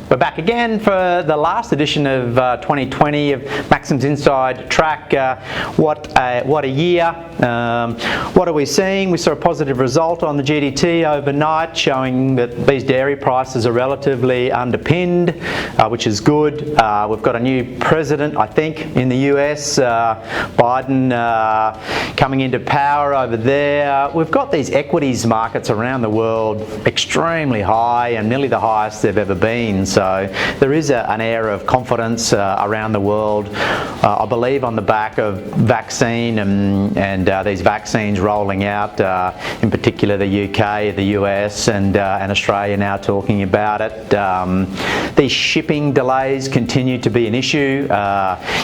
We're back again for the last edition of 2020 of Maxim's Inside Track. What a year. What are we seeing? We saw a positive result on the GDT overnight, showing that these dairy prices are relatively underpinned, which is good. We've got a new president, I think, in the US, Biden coming into power over there. We've got these equities markets around the world extremely high and nearly the highest they've ever been. So there is an air of confidence around the world, I believe on the back of vaccine and these vaccines rolling out, in particular the UK, the US and Australia now talking about it. These shipping delays continue to be an issue,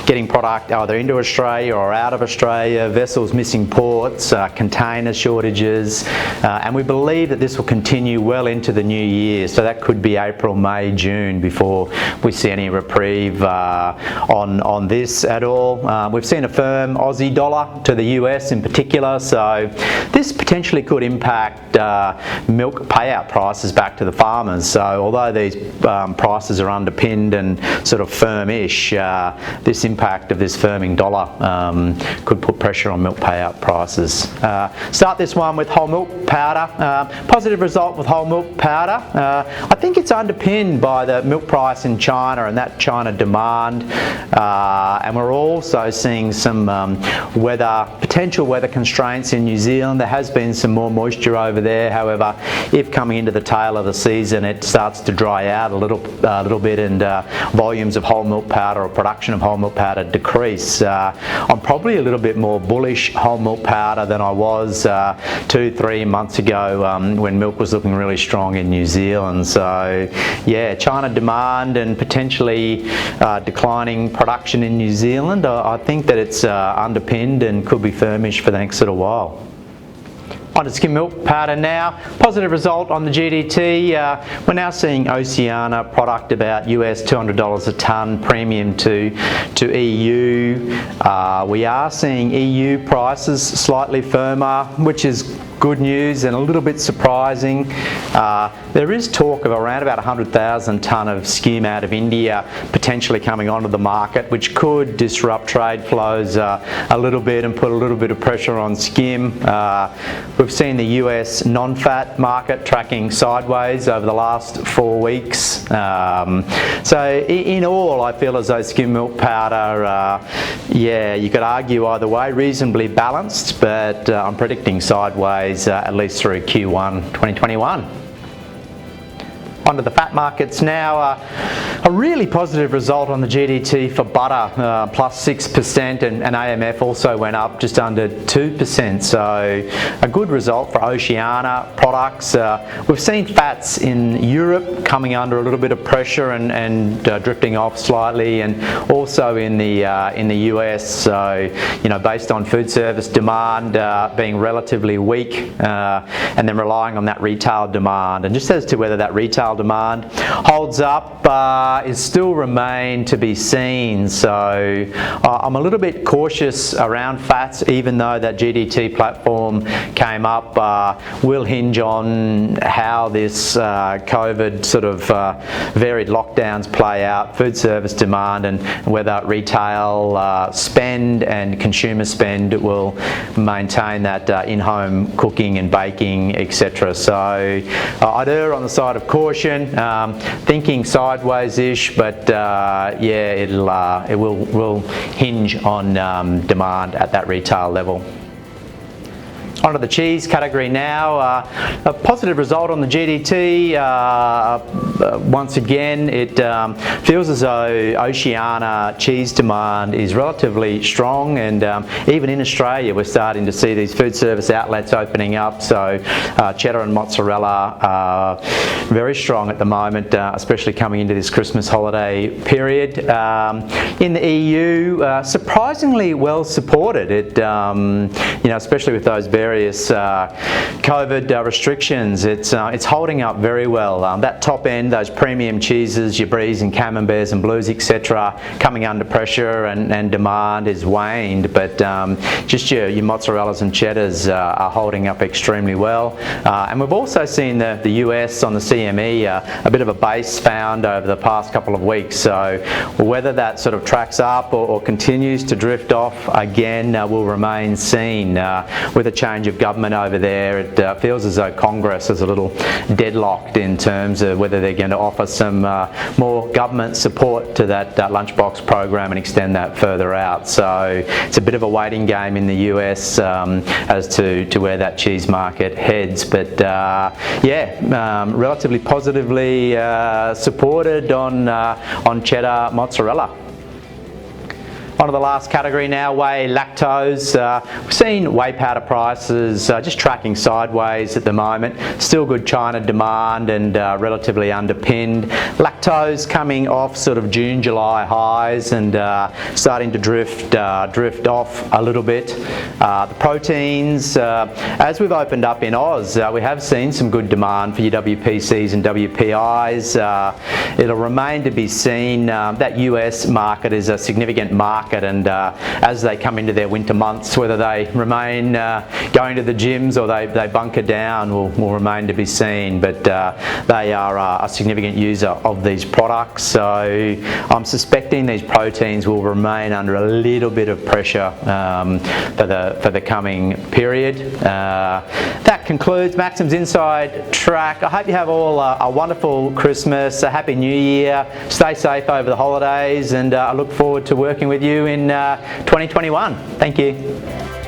getting product either into Australia or out of Australia, vessels missing ports, container shortages, and we believe that this will continue well into the new year. So that could be April, May, June before we see any reprieve on this at all. We've seen a firm Aussie dollar to the US in particular, so this potentially could impact milk payout prices back to the farmers. So although these prices are underpinned and sort of firm-ish, this impact of this firming dollar could put pressure on milk payout prices. Start this one with whole milk powder. Positive result with whole milk powder. I think it's underpinned by the milk price in China and that China demand, and we're also seeing some potential weather constraints in New Zealand. There has been some more moisture over there. However, if coming into the tail of the season it starts to dry out a little bit and volumes of whole milk powder or production of whole milk powder decrease, I'm probably a little bit more bullish whole milk powder than I was 2-3 months ago when milk was looking really strong in New Zealand. So yeah, China demand and potentially declining production in New Zealand, I think that it's underpinned and could be firmish for the next little while. On to skim milk powder now. Positive result on the GDT. We're now seeing Oceania product about US $200 a tonne premium to EU. We are seeing EU prices slightly firmer, which is good news and a little bit surprising. There is talk of around about 100,000 tonne of skim out of India potentially coming onto the market, which could disrupt trade flows a little bit and put a little bit of pressure on skim. We've seen the US non-fat market tracking sideways over the last 4 weeks. So in all, I feel as though skim milk powder, yeah, you could argue either way, reasonably balanced, but I'm predicting sideways at least through Q1 2021. Onto the fat markets now. A really positive result on the GDT for butter, plus 6%, and AMF also went up just under 2%. So a good result for Oceania products. We've seen fats in Europe coming under a little bit of pressure and drifting off slightly, and also in the US. So based on food service demand being relatively weak, and then relying on that retail demand. And just as to whether that retail demand holds up is still remain to be seen. So I'm a little bit cautious around fats, even though that GDT platform came up. Will hinge on how this COVID sort of varied lockdowns play out, food service demand, and whether retail spend and consumer spend will maintain that in-home cooking and baking, etc. So I'd err on the side of caution, thinking sideways-ish, but yeah, it will hinge on demand at that retail level. Onto the cheese category now. A positive result on the GDT. Once again, it feels as though Oceania cheese demand is relatively strong, and even in Australia we're starting to see these food service outlets opening up. So cheddar and mozzarella are very strong at the moment, especially coming into this Christmas holiday period. In the EU, surprisingly well supported. It, especially with those berries various COVID restrictions, it's holding up very well. That top end, those premium cheeses, your Bries and Camemberts and Blues, etc., coming under pressure and demand is waned, but just your mozzarellas and cheddars are holding up extremely well. And we've also seen the US on the CME, a bit of a base found over the past couple of weeks. So whether that sort of tracks up or continues to drift off again will remain seen. With a change of government over there, it feels as though Congress is a little deadlocked in terms of whether they're going to offer some more government support to that lunchbox program and extend that further out. So it's a bit of a waiting game in the US as to where that cheese market heads. But relatively positively supported on cheddar mozzarella. On to the last category now, whey lactose. We've seen whey powder prices just tracking sideways at the moment. Still good China demand and relatively underpinned. Lactose coming off sort of June, July highs and starting to drift off a little bit. The proteins, as we've opened up in Oz, we have seen some good demand for your WPCs and WPIs. It'll remain to be seen. That US market is a significant market, and as they come into their winter months, whether they remain going to the gyms or they bunker down will remain to be seen, but they are a significant user of these products, so I'm suspecting these proteins will remain under a little bit of pressure for the coming period. That concludes Maxim's Inside Track. I hope you have all a wonderful Christmas, a happy New Year, stay safe over the holidays, and I look forward to working with you in 2021. Thank you.